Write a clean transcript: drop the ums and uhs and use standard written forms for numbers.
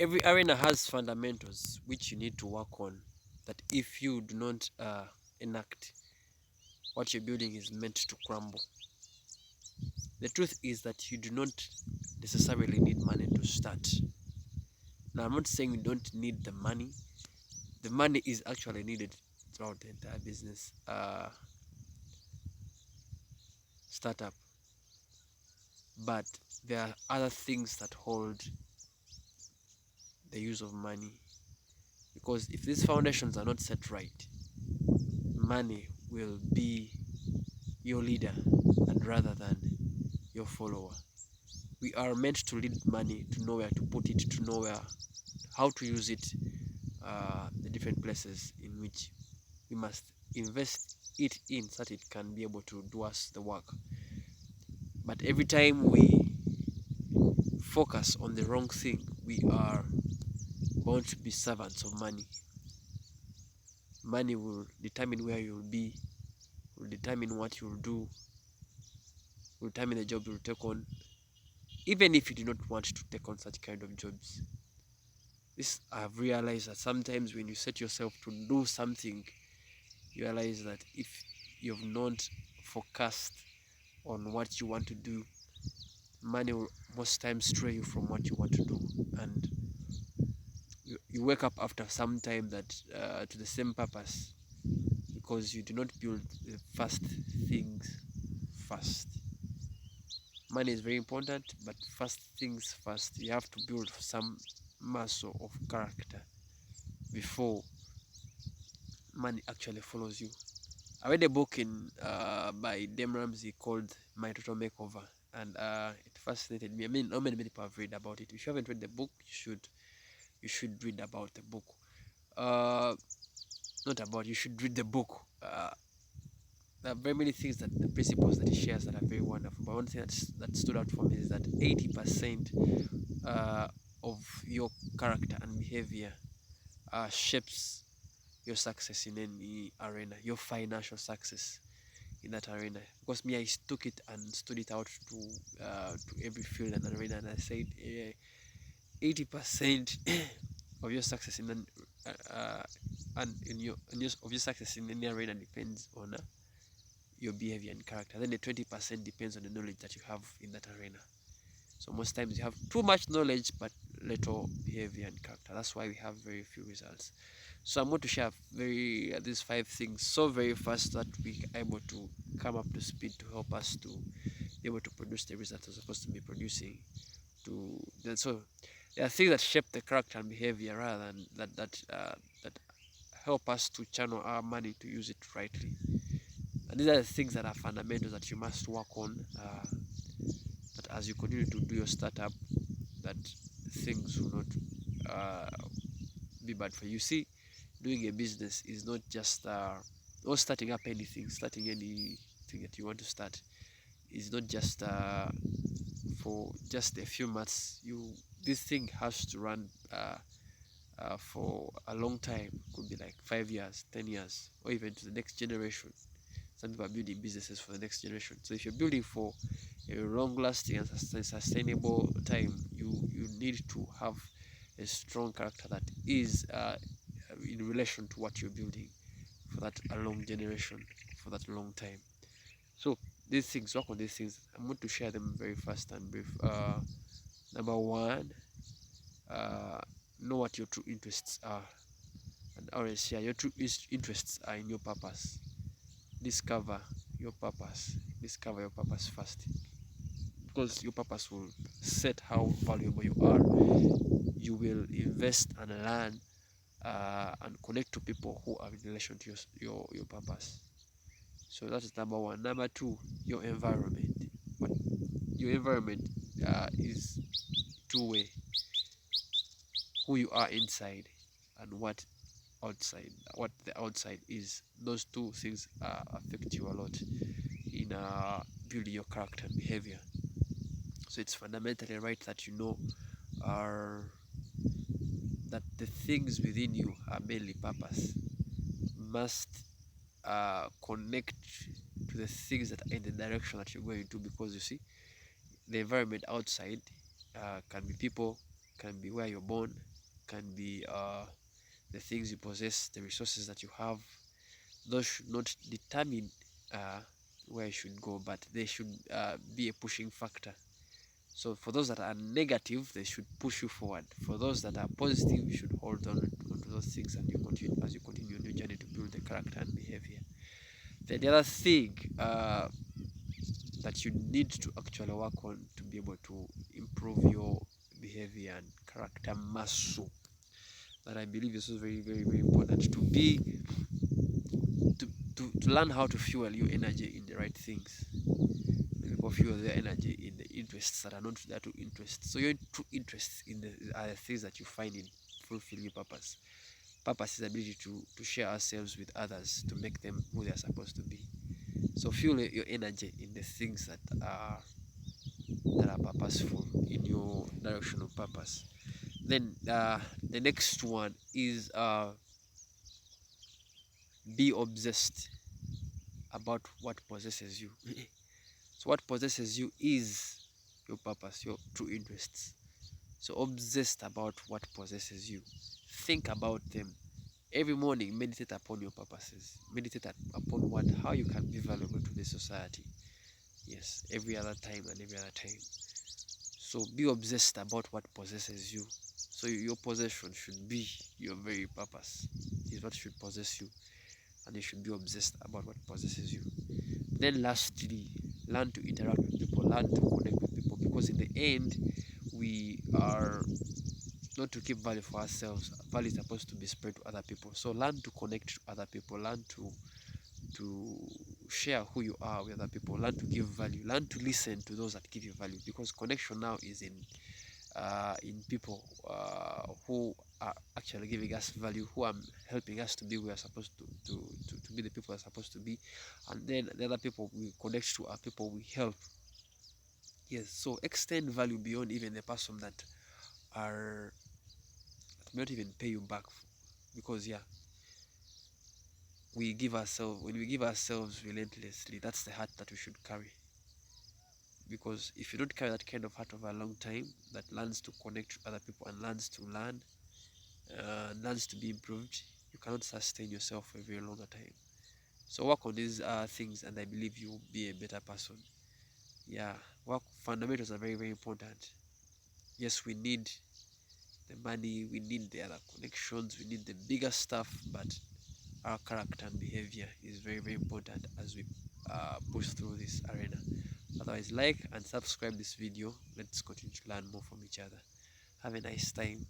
Every arena has fundamentals which you need to work on, that if you do not enact, what you're building is meant to crumble. The truth is that you do not necessarily need money to start. Now, I'm not saying you don't need the money. The money is actually needed throughout the entire business startup, but there are other things that hold the use of money, because if these foundations are not set right, money will be your leader and rather than your follower. We are meant to lead money, to know where to put it, to know where how to use it, the different places in which we must invest it in so that it can be able to do us the work. But every time we focus on the wrong thing, we are bound to be servants of money. Money will determine where you'll be, will determine what you'll do, will determine the job you'll take on, even if you do not want to take on such kind of jobs. This I've realized that sometimes when you set yourself to do something, you realize that if you've not focused on what you want to do, money will most times stray you from what you want to do, and you wake up after some time that to the same purpose, because you do not build the first things first. Money is very important, but first things first. You have to build some muscle of character before money actually follows you. I read a book in by Dame Ramsey called My Total Makeover, and it fascinated me. I mean, not many people have read about it. If you haven't read the book, you should read about the book. Uh, Not about, you should read the book. There are very many things, that the principles that he shares, that are very wonderful. But one thing that stood out for me is that 80% uh, of your character and behavior shapes your success in any arena, your financial success in that arena. Because me, I took it and stood it out to every field and arena, and I said 80% of your success in an and of your success in any arena depends on your behavior and character. Then the 20% depends on the knowledge that you have in that arena. So most times you have too much knowledge but little behavior and character. That's why we have very few results. So I'm going to share these 5 things so very fast that we are able to come up to speed to help us to be able to produce the results we're supposed to be producing. So there are things that shape the character and behavior rather than that help us to channel our money to use it rightly. And these are the things that are fundamentals that you must work on. That as you continue to do your startup, that things will not be bad for you. See, doing a business is not just or starting up anything, starting anything that you want to start is not just for just a few months. This thing has to run for a long time. Could be like 5 years, 10 years, or even to the next generation. Some people are building businesses for the next generation. So if you're building for a long-lasting and sustainable time, you need to have a strong character that is in relation to what you're building for that a long generation, for that long time. So these things, work on these things. I'm going to share them very fast and brief. Number one, uh, know what your true interests are, and always share your true interests are in your purpose. Discover your purpose. Discover your purpose first, because your purpose will set how valuable you are. You will invest and learn and connect to people who are in relation to your purpose. So that is number one. Number two, your environment. What your environment is two-way. Who you are inside and what the outside is. Those two things affect you a lot in building your character and behavior. So it's fundamentally right that you know are that the things within you are mainly purpose, must connect to the things that are in the direction that you're going to, because you see the environment outside can be people, can be where you're born, can be the things you possess, the resources that you have. Those should not determine uh, where you should go, but they should be a pushing factor. So for those that are negative, they should push you forward. For those that are positive, you should hold on to those things, and you continue as you continue on your journey to build the character and behavior. Then the other thing that you need to actually work on to be able to improve your behavior and character muscle, that I believe is also very important, to be to learn how to fuel your energy in the right things. People fuel their energy in the interests that are not their true interests. So your true interests in the are the things that you find in fulfilling your purpose. Purpose is the ability to share ourselves with others to make them who they are supposed to be. So fuel your energy in the things that are purposeful in your direction of purpose. Then the next one is be obsessed about what possesses you. So what possesses you is your purpose, your true interests. So obsessed about what possesses you. Think about them. Every morning, meditate upon your purposes. Meditate upon how you can be valuable to the society. Yes, every other time and every other time. So be obsessed about what possesses you. So your possession should be your very purpose. Is what should possess you, and you should be obsessed about what possesses you. Then lastly, learn to interact with people, learn to connect with people, because in the end, we are not to keep value for ourselves. Value is supposed to be spread to other people. So learn to connect to other people, learn to share who you are with other people, learn to give value, learn to listen to those that give you value, because connection now is in people who are actually giving us value, who are helping us to be who we are supposed to be, the people we are supposed to be. And then the other people we connect to are people we help. Yes, so extend value beyond even the person are that may not even pay you back, because yeah, we give ourselves when we give ourselves relentlessly, that's the heart that we should carry. Because if you don't carry that kind of heart over a long time, that learns to connect to other people and learns to learn, learns to be improved, you cannot sustain yourself for a very longer time. So work on these things, and I believe you will be a better person. Yeah, work fundamentals are very important. Yes, we need the money, we need the other connections, we need the bigger stuff, but our character and behavior is very important as we push through this arena. Otherwise, like and subscribe this video. Let's continue to learn more from each other. Have a nice time.